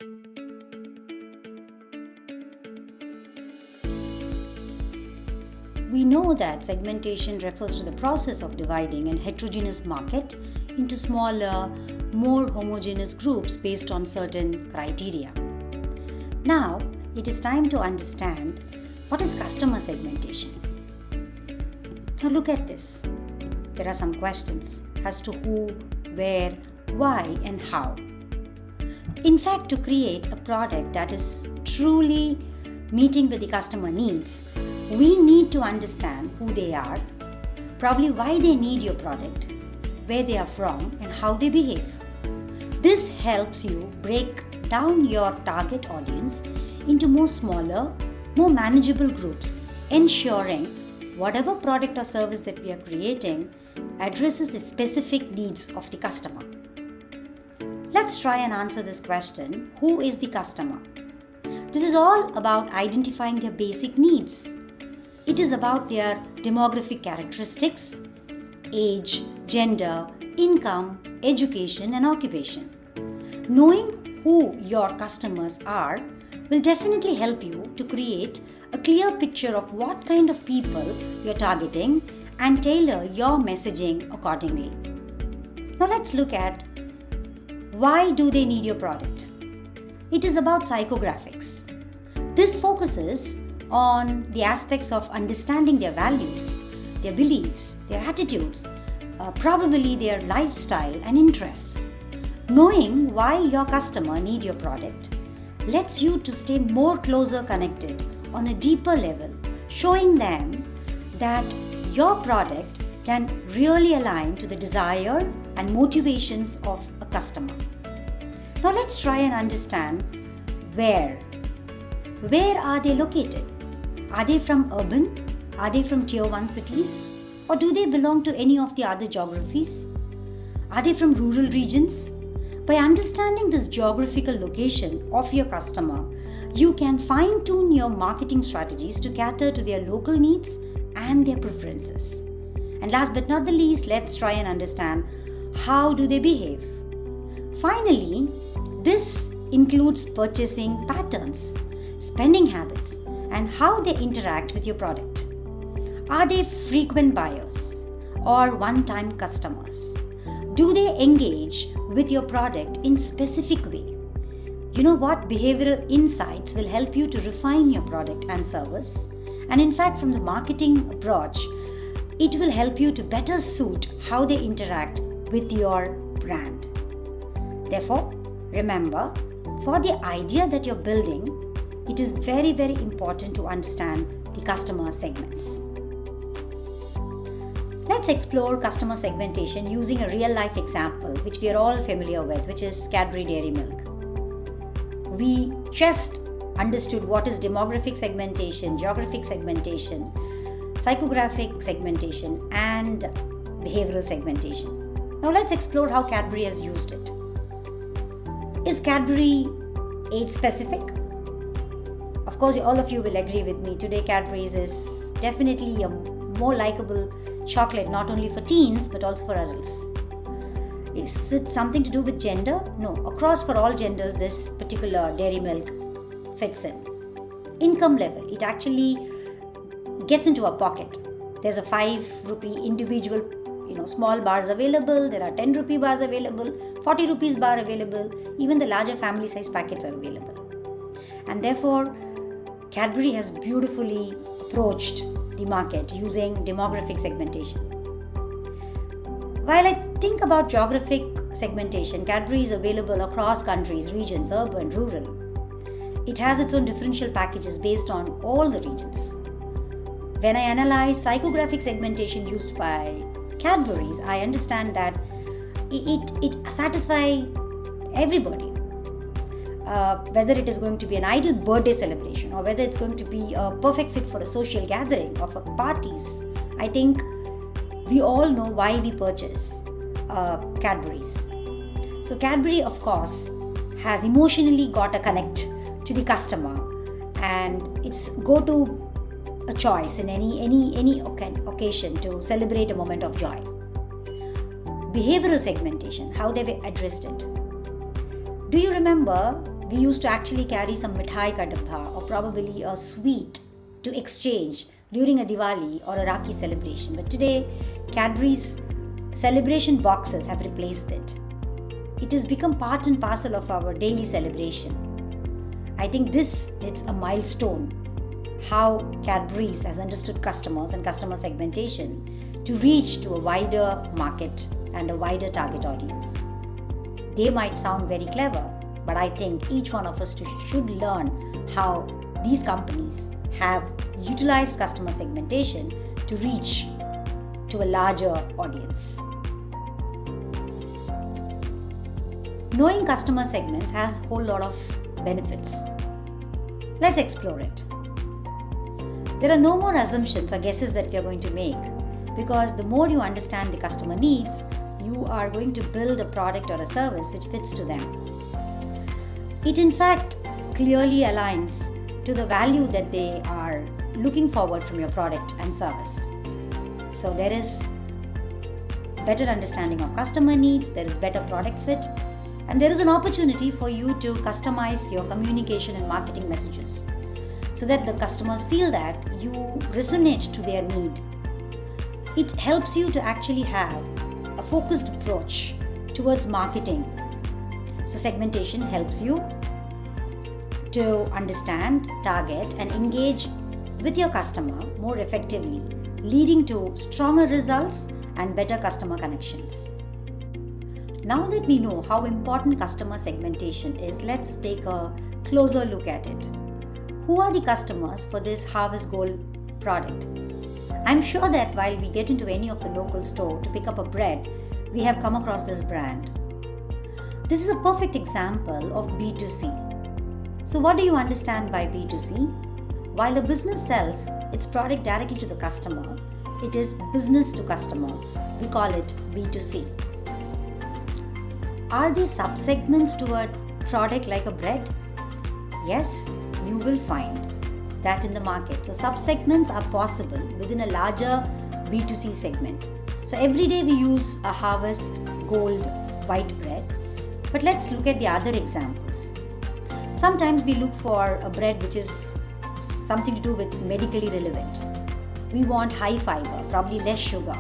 We know that segmentation refers to the process of dividing a heterogeneous market into smaller, more homogeneous groups based on certain criteria. Now, it is time to understand what is customer segmentation. Now, look at this. There are some questions as to who, where, why, and how. In fact, to create a product that is truly meeting with the customer needs, we need to understand who they are, probably why they need your product, where they are from, and how they behave. This helps you break down your target audience into more smaller, more manageable groups, ensuring whatever product or service that we are creating addresses the specific needs of the customer. Let's try and answer this question: who is the customer? This is all about identifying their basic needs. It is about their demographic characteristics, age, gender, income, education, and occupation. Knowing who your customers are will definitely help you to create a clear picture of what kind of people you're targeting and tailor your messaging accordingly. Now let's look at why do they need your product. It is about psychographics. This focuses on the aspects of understanding their values, their beliefs, their attitudes, probably their lifestyle and interests. Knowing why your customer needs your product lets you to stay more closer connected on a deeper level, showing them that your product can really align to the desire and motivations of a customer. Now let's try and understand where. Where are they located? Are they from urban? Are they from tier 1 cities? Or do they belong to any of the other geographies? Are they from rural regions? By understanding this geographical location of your customer, you can fine-tune your marketing strategies to cater to their local needs and their preferences. And last but not the least, let's try and understand how do they behave. Finally, this includes purchasing patterns, spending habits, and how they interact with your product. Are they frequent buyers or one-time customers? Do they engage with your product in specific way? You know what? Behavioral insights will help you to refine your product and service. And in fact, from the marketing approach, it will help you to better suit how they interact with your brand. Therefore, remember, for the idea that you're building, it is very, very important to understand the customer segments. Let's explore customer segmentation using a real-life example which we are all familiar with, which is Cadbury Dairy Milk. We just understood what is demographic segmentation, geographic segmentation, psychographic segmentation, and behavioral segmentation. Now let's explore how Cadbury has used it. Is Cadbury age specific? Of course, all of you will agree with me. Today, Cadbury's is definitely a more likable chocolate, not only for teens but also for adults. Is it something to do with gender? No. Across for all genders, this particular dairy milk fits in. Income level, it actually gets into a pocket. There's a 5 rupee individual, small bars available. There are 10 rupee bars available, 40 rupees bar available. Even the larger family size packets are available. And therefore, Cadbury has beautifully approached the market using demographic segmentation. While I think about geographic segmentation, Cadbury is available across countries, regions, urban, rural. It has its own differential packages based on all the regions. When I analyze psychographic segmentation used by Cadbury's, I understand that it satisfies everybody. Whether it is going to be an ideal birthday celebration or whether it's going to be a perfect fit for a social gathering or for parties, I think we all know why we purchase Cadbury's. So Cadbury, of course, has emotionally got a connect to the customer, and it's go to a choice in any occasion to celebrate a moment of joy. Behavioral segmentation, how they've addressed it. Do you remember we used to actually carry some mithai ka dabba or probably a sweet to exchange during a Diwali or a Rakhi celebration. But today, Cadbury's celebration boxes have replaced it. It has become part and parcel of our daily celebration. I think this is a milestone, how Cadbury's has understood customers and customer segmentation to reach to a wider market and a wider target audience. They might sound very clever, but I think each one of us should learn how these companies have utilized customer segmentation to reach to a larger audience. Knowing customer segments has a whole lot of benefits. Let's explore it. There are no more assumptions or guesses that we are going to make, because the more you understand the customer needs, you are going to build a product or a service which fits to them. It in fact clearly aligns to the value that they are looking forward from your product and service. So there is better understanding of customer needs, there is better product fit, and there is an opportunity for you to customize your communication and marketing messages so that the customers feel that you resonate to their need. It helps you to actually have a focused approach towards marketing. So segmentation helps you to understand, target, and engage with your customer more effectively, leading to stronger results and better customer connections. Now that we know how important customer segmentation is, let's take a closer look at it. Who are the customers for this Harvest Gold product? I'm sure that while we get into any of the local store to pick up a bread, we have come across this brand. This is a perfect example of B2C. So what do you understand by B2C? While a business sells its product directly to the customer, it is business to customer. We call it B2C. Are there subsegments to a product like a bread? Yes, you will find that in the market. So subsegments are possible within a larger B2C segment. So every day we use a Harvest Gold white bread. But let's look at the other examples. Sometimes we look for a bread which is something to do with medically relevant. We want high fiber, probably less sugar.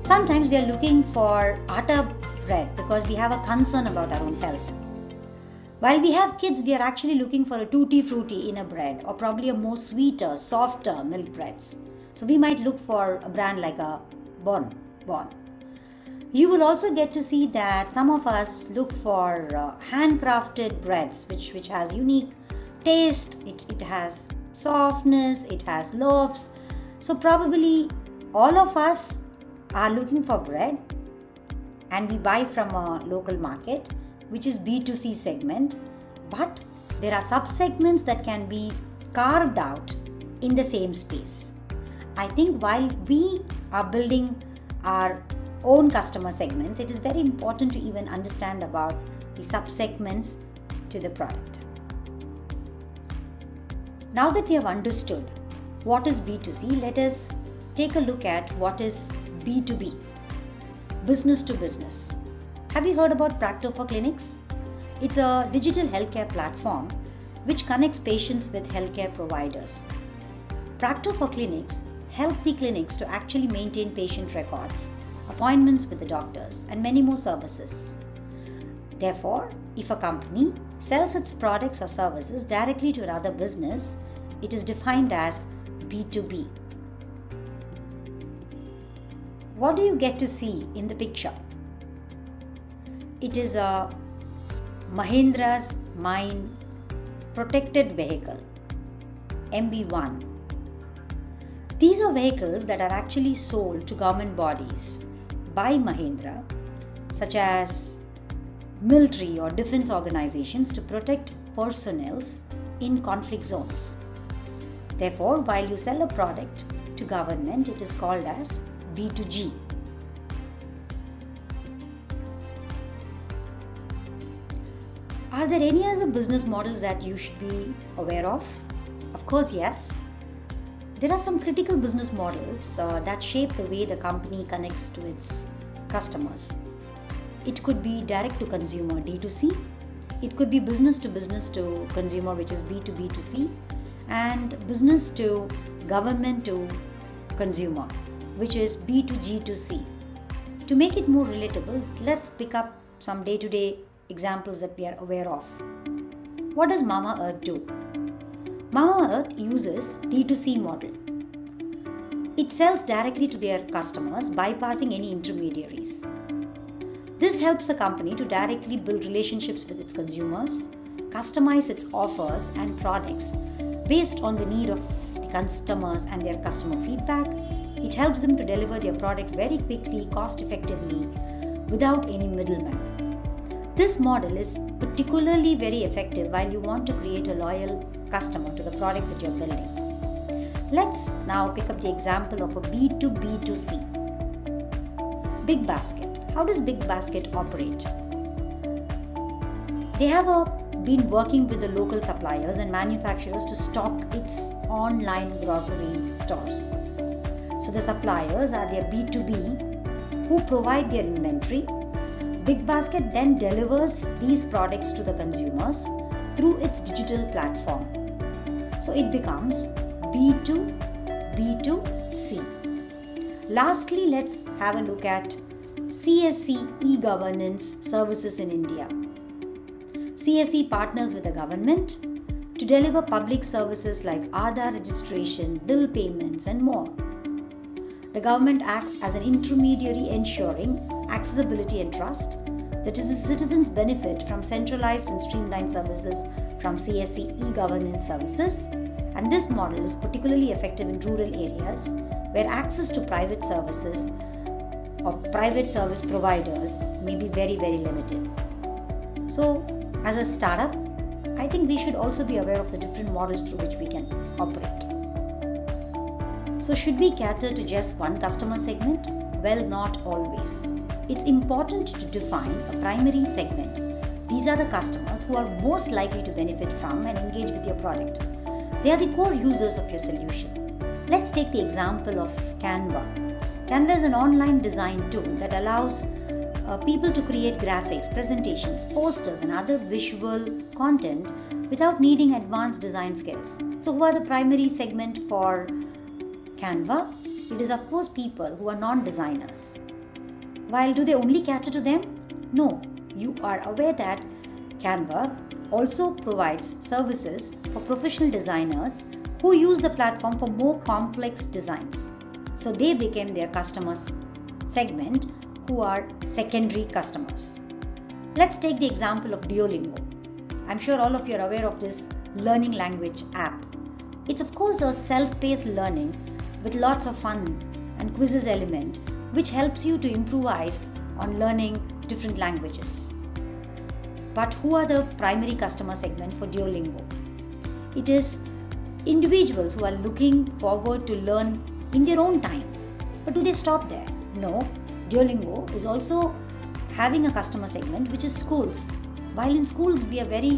Sometimes we are looking for atta bread because we have a concern about our own health. While we have kids, we are actually looking for a tutti frutti in a bread or probably a more sweeter, softer milk breads. So we might look for a brand like a Bon. You will also get to see that some of us look for handcrafted breads which has unique taste, it has softness, it has loaves. So probably all of us are looking for bread and we buy from a local market which is B2C segment, but there are sub-segments that can be carved out in the same space. I think while we are building our own customer segments, it is very important to even understand about the sub-segments to the product. Now that we have understood what is B2C, let us take a look at what is B2B, business to business. Have you heard about Practo for Clinics? It's a digital healthcare platform which connects patients with healthcare providers. Practo for Clinics help the clinics to actually maintain patient records, appointments with the doctors, and many more services. Therefore, if a company sells its products or services directly to another business, it is defined as B2B. What do you get to see in the picture? It is a Mahindra's Mine Protected Vehicle, MB1. These are vehicles that are actually sold to government bodies by Mahindra, such as military or defense organizations, to protect personnel in conflict zones. Therefore, while you sell a product to government, it is called as B2G. Are there any other business models that you should be aware of? Of course, yes. There are some critical business models that shape the way the company connects to its customers. It could be direct to consumer D2C, It could be business to consumer, which is B2B2C, and business to government to consumer, which is B2G2C. To make it more relatable, let's pick up some day-to-day examples that we are aware of. What does Mamaearth do? Mamaearth uses D2C model. It sells directly to their customers, bypassing any intermediaries. This helps the company to directly build relationships with its consumers, customize its offers and products based on the need of the customers and their customer feedback. It helps them to deliver their product very quickly, cost effectively, without any middleman. This model is particularly very effective while you want to create a loyal customer to the product that you're building. Let's now pick up the example of a B2B2C. Big Basket. How does Big Basket operate? They have been working with the local suppliers and manufacturers to stock its online grocery stores. So the suppliers are their B2B who provide their inventory. Big Basket then delivers these products to the consumers through its digital platform. So it becomes B2B2C. Lastly, let's have a look at CSC e-governance services in India. CSC partners with the government to deliver public services like Aadhaar registration, bill payments, and more. The government acts as an intermediary ensuring accessibility and trust. The citizens benefit from centralized and streamlined services from CSC e-governance services, and this model is particularly effective in rural areas where access to private services or private service providers may be very, very limited. So, as a startup, I think we should also be aware of the different models through which we can operate. So, should we cater to just one customer segment? Well, not always. It's important to define a primary segment. These are the customers who are most likely to benefit from and engage with your product. They are the core users of your solution. Let's take the example of Canva. Canva is an online design tool that allows people to create graphics, presentations, posters, and other visual content without needing advanced design skills. So, who are the primary segment for Canva? It is, of course, people who are non-designers. While do they only cater to them? No, you are aware that Canva also provides services for professional designers who use the platform for more complex designs. So they became their customers segment who are secondary customers. Let's take the example of Duolingo. I'm sure all of you are aware of this learning language app. It's of course a self-paced learning with lots of fun and quizzes element which helps you to improvise on learning different languages. But who are the primary customer segment for Duolingo? It is individuals who are looking forward to learn in their own time. But do they stop there? No. Duolingo is also having a customer segment which is schools. While in schools we are very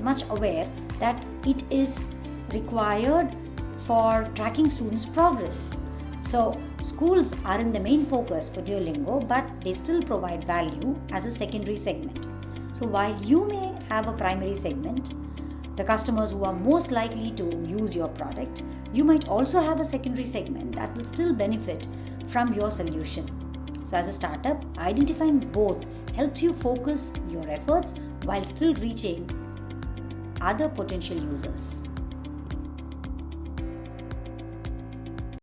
much aware that it is required for tracking students' progress. So schools are in the main focus for Duolingo, but they still provide value as a secondary segment. So while you may have a primary segment, the customers who are most likely to use your product, you might also have a secondary segment that will still benefit from your solution. So as a startup, identifying both helps you focus your efforts while still reaching other potential users.